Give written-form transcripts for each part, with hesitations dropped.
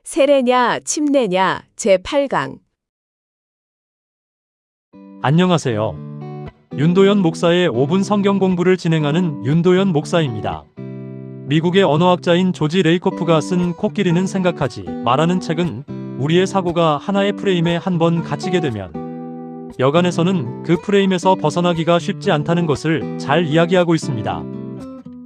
세례냐 침례냐 제8강. 안녕하세요. 윤도현 목사의 5분 성경 공부를 진행하는 윤도현 목사입니다. 미국의 언어학자인 조지 레이코프가 쓴 코끼리는 생각하지 말라는 책은 우리의 사고가 하나의 프레임에 한 번 갇히게 되면 여간에서는 그 프레임에서 벗어나기가 쉽지 않다는 것을 잘 이야기하고 있습니다.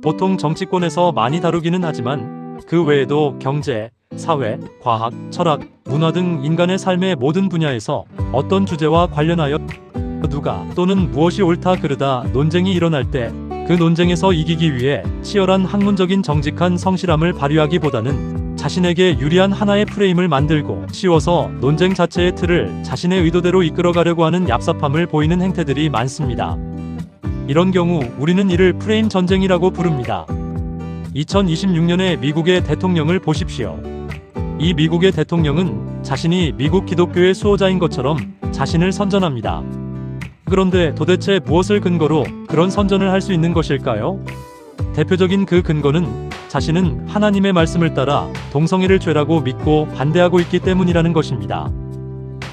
보통 정치권에서 많이 다루기는 하지만 그 외에도 경제, 사회, 과학, 철학, 문화 등 인간의 삶의 모든 분야에서 어떤 주제와 관련하여 누가 또는 무엇이 옳다 그르다 논쟁이 일어날 때 그 논쟁에서 이기기 위해 치열한 학문적인 정직한 성실함을 발휘하기보다는 자신에게 유리한 하나의 프레임을 만들고 씌워서 논쟁 자체의 틀을 자신의 의도대로 이끌어가려고 하는 얍삽함을 보이는 행태들이 많습니다. 이런 경우 우리는 이를 프레임 전쟁이라고 부릅니다. 2026년의 미국의 대통령을 보십시오. 이 미국의 대통령은 자신이 미국 기독교의 수호자인 것처럼 자신을 선전합니다. 그런데 도대체 무엇을 근거로 그런 선전을 할 수 있는 것일까요? 대표적인 그 근거는 자신은 하나님의 말씀을 따라 동성애를 죄라고 믿고 반대하고 있기 때문이라는 것입니다.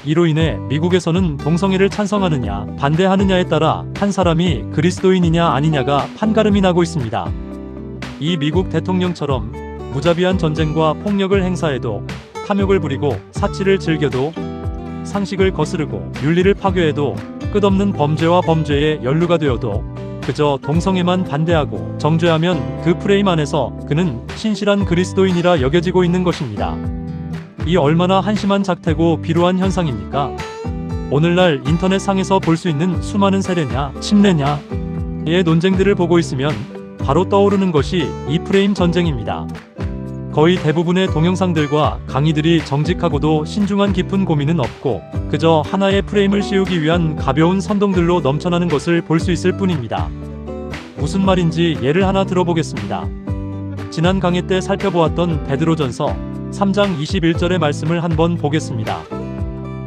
이로 인해 미국에서는 동성애를 찬성하느냐 반대하느냐에 따라 한 사람이 그리스도인이냐 아니냐가 판가름이 나고 있습니다. 이 미국 대통령처럼 무자비한 전쟁과 폭력을 행사해도, 탐욕을 부리고 사치를 즐겨도, 상식을 거스르고 윤리를 파괴해도, 끝없는 범죄와 범죄에 연루가 되어도 그저 동성애만 반대하고 정죄하면 그 프레임 안에서 그는 신실한 그리스도인이라 여겨지고 있는 것입니다. 이 얼마나 한심한 작태고 비루한 현상입니까? 오늘날 인터넷상에서 볼 수 있는 수많은 세례냐 침례냐의 논쟁들을 보고 있으면 바로 떠오르는 것이 이 프레임 전쟁입니다. 거의 대부분의 동영상들과 강의들이 정직하고도 신중한 깊은 고민은 없고 그저 하나의 프레임을 씌우기 위한 가벼운 선동들로 넘쳐나는 것을 볼 수 있을 뿐입니다. 무슨 말인지 예를 하나 들어보겠습니다. 지난 강의 때 살펴보았던 베드로전서 3장 21절의 말씀을 한번 보겠습니다.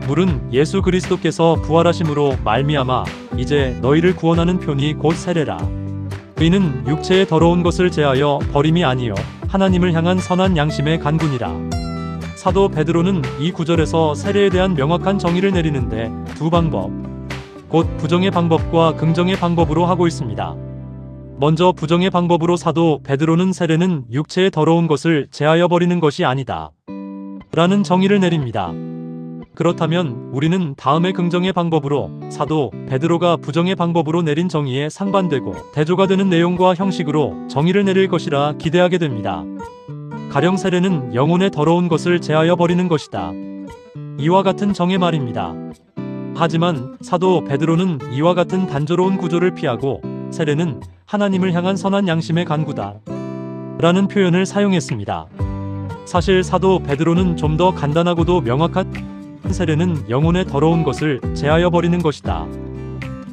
물은 예수 그리스도께서 부활하심으로 말미암아 이제 너희를 구원하는 표니 곧 세례라. 이는 육체의 더러운 것을 제하여 버림이 아니요 하나님을 향한 선한 양심의 간군이라. 사도 베드로는 이 구절에서 세례에 대한 명확한 정의를 내리는데 두 방법, 곧 부정의 방법과 긍정의 방법으로 하고 있습니다. 먼저 부정의 방법으로 사도 베드로는 세례는 육체의 더러운 것을 제하여 버리는 것이 아니다 라는 정의를 내립니다. 그렇다면 우리는 다음의 긍정의 방법으로 사도 베드로가 부정의 방법으로 내린 정의에 상반되고 대조가 되는 내용과 형식으로 정의를 내릴 것이라 기대하게 됩니다. 가령 세례는 영혼의 더러운 것을 제하여 버리는 것이다. 이와 같은 정의 말입니다. 하지만 사도 베드로는 이와 같은 단조로운 구조를 피하고 세례는 하나님을 향한 선한 양심의 간구다 라는 표현을 사용했습니다. 사실 사도 베드로는 좀 더 간단하고도 명확한 세례는 영혼의 더러운 것을 제하여 버리는 것이다.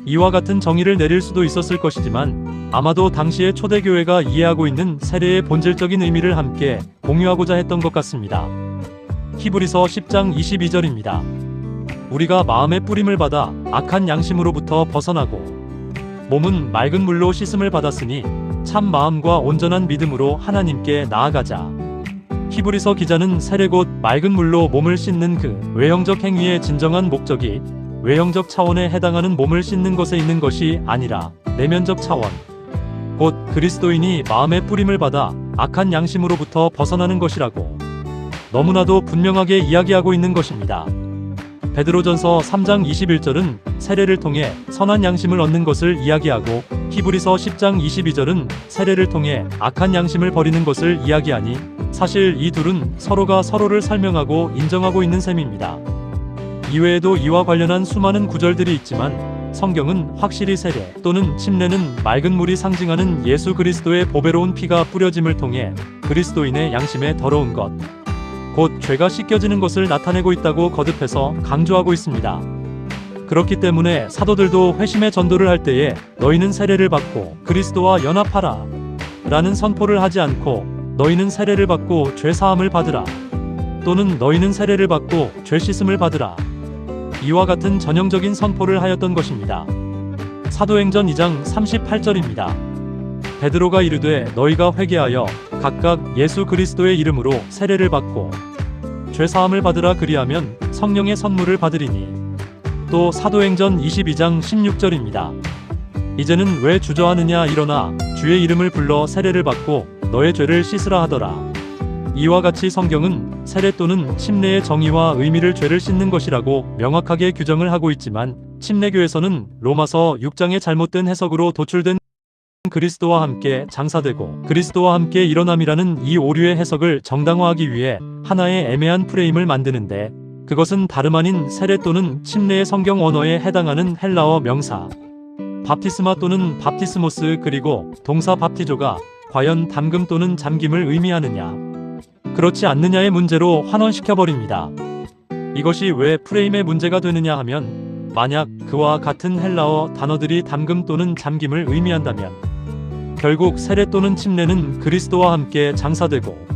이와 같은 정의를 내릴 수도 있었을 것이지만 아마도 당시의 초대교회가 이해하고 있는 세례의 본질적인 의미를 함께 공유하고자 했던 것 같습니다. 히브리서 10장 22절입니다. 우리가 마음의 뿌림을 받아 악한 양심으로부터 벗어나고 몸은 맑은 물로 씻음을 받았으니 참 마음과 온전한 믿음으로 하나님께 나아가자. 히브리서 기자는 세례 곧 맑은 물로 몸을 씻는 그 외형적 행위의 진정한 목적이 외형적 차원에 해당하는 몸을 씻는 것에 있는 것이 아니라 내면적 차원, 곧 그리스도인이 마음의 뿌림을 받아 악한 양심으로부터 벗어나는 것이라고 너무나도 분명하게 이야기하고 있는 것입니다. 베드로전서 3장 21절은 세례를 통해 선한 양심을 얻는 것을 이야기하고 히브리서 10장 22절은 세례를 통해 악한 양심을 버리는 것을 이야기하니 사실 이 둘은 서로가 서로를 설명하고 인정하고 있는 셈입니다. 이외에도 이와 관련한 수많은 구절들이 있지만 성경은 확실히 세례 또는 침례는 맑은 물이 상징하는 예수 그리스도의 보배로운 피가 뿌려짐을 통해 그리스도인의 양심의 더러운 것, 곧 죄가 씻겨지는 것을 나타내고 있다고 거듭해서 강조하고 있습니다. 그렇기 때문에 사도들도 회심의 전도를 할 때에 너희는 세례를 받고 그리스도와 연합하라 라는 선포를 하지 않고 너희는 세례를 받고 죄 사함을 받으라 또는 너희는 세례를 받고 죄 씻음을 받으라 이와 같은 전형적인 선포를 하였던 것입니다. 사도행전 2장 38절입니다. 베드로가 이르되 너희가 회개하여 각각 예수 그리스도의 이름으로 세례를 받고 죄사함을 받으라 그리하면 성령의 선물을 받으리니. 또 사도행전 22장 16절입니다. 이제는 왜 주저하느냐 일어나 주의 이름을 불러 세례를 받고 너의 죄를 씻으라 하더라. 이와 같이 성경은 세례 또는 침례의 정의와 의미를 죄를 씻는 것이라고 명확하게 규정을 하고 있지만 침례교에서는 로마서 6장의 잘못된 해석으로 도출된 그리스도와 함께 장사되고 그리스도와 함께 일어남이라는 이 오류의 해석을 정당화하기 위해 하나의 애매한 프레임을 만드는데, 그것은 다름 아닌 세례 또는 침례의 성경 언어에 해당하는 헬라어 명사 밥티스마 또는 밥티스모스 그리고 동사 밥티조가 과연 담금 또는 잠김을 의미하느냐, 그렇지 않느냐의 문제로 환원시켜버립니다. 이것이 왜 프레임의 문제가 되느냐 하면, 만약 그와 같은 헬라어 단어들이 담금 또는 잠김을 의미한다면 결국 세례 또는 침례는 그리스도와 함께 장사되고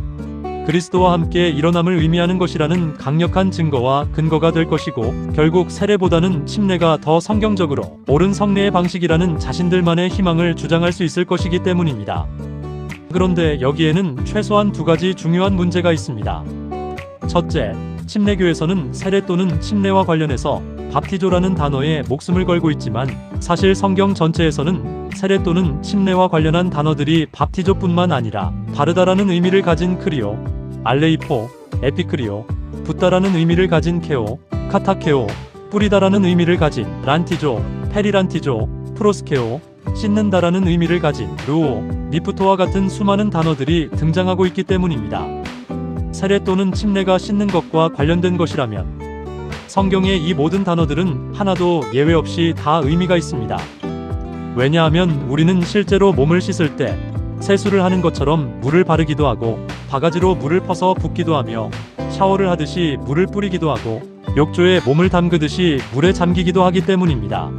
그리스도와 함께 일어남을 의미하는 것이라는 강력한 증거와 근거가 될 것이고, 결국 세례보다는 침례가 더 성경적으로 옳은 성례의 방식이라는 자신들만의 희망을 주장할 수 있을 것이기 때문입니다. 그런데 여기에는 최소한 두 가지 중요한 문제가 있습니다. 첫째, 침례교에서는 세례 또는 침례와 관련해서 밥티조라는 단어에 목숨을 걸고 있지만 사실 성경 전체에서는 세례 또는 침례와 관련한 단어들이 밥티조뿐만 아니라 바르다라는 의미를 가진 크리오, 알레이포, 에피크리오, 붓다라는 의미를 가진 케오, 카타케오, 뿌리다라는 의미를 가진 란티조, 페리란티조, 프로스케오, 씻는다라는 의미를 가진 루오, 니프토와 같은 수많은 단어들이 등장하고 있기 때문입니다. 세례 또는 침례가 씻는 것과 관련된 것이라면 성경의 이 모든 단어들은 하나도 예외 없이 다 의미가 있습니다. 왜냐하면 우리는 실제로 몸을 씻을 때 세수를 하는 것처럼 물을 바르기도 하고 바가지로 물을 퍼서 붓기도 하며 샤워를 하듯이 물을 뿌리기도 하고 욕조에 몸을 담그듯이 물에 잠기기도 하기 때문입니다.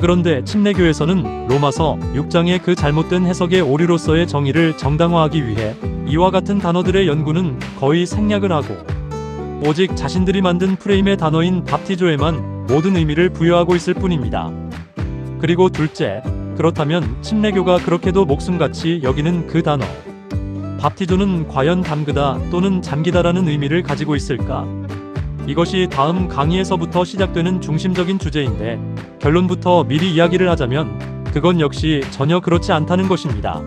그런데 침례교에서는 로마서 6장의 그 잘못된 해석의 오류로서의 정의를 정당화하기 위해 이와 같은 단어들의 연구는 거의 생략을 하고 오직 자신들이 만든 프레임의 단어인 밥티조에만 모든 의미를 부여하고 있을 뿐입니다. 그리고 둘째, 그렇다면 침례교가 그렇게도 목숨같이 여기는 그 단어 밥티조는 과연 담그다 또는 잠기다라는 의미를 가지고 있을까? 이것이 다음 강의에서부터 시작되는 중심적인 주제인데, 결론부터 미리 이야기를 하자면 그건 역시 전혀 그렇지 않다는 것입니다.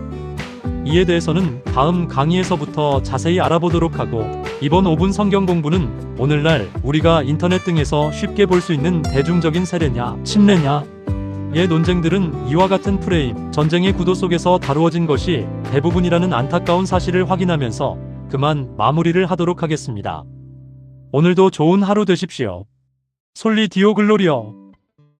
이에 대해서는 다음 강의에서부터 자세히 알아보도록 하고, 이번 5분 성경 공부는 오늘날 우리가 인터넷 등에서 쉽게 볼 수 있는 대중적인 세례냐, 침례냐 의 논쟁들은 이와 같은 프레임, 전쟁의 구도 속에서 다루어진 것이 대부분이라는 안타까운 사실을 확인하면서 그만 마무리를 하도록 하겠습니다. 오늘도 좋은 하루 되십시오. 솔리 디오 글로리오.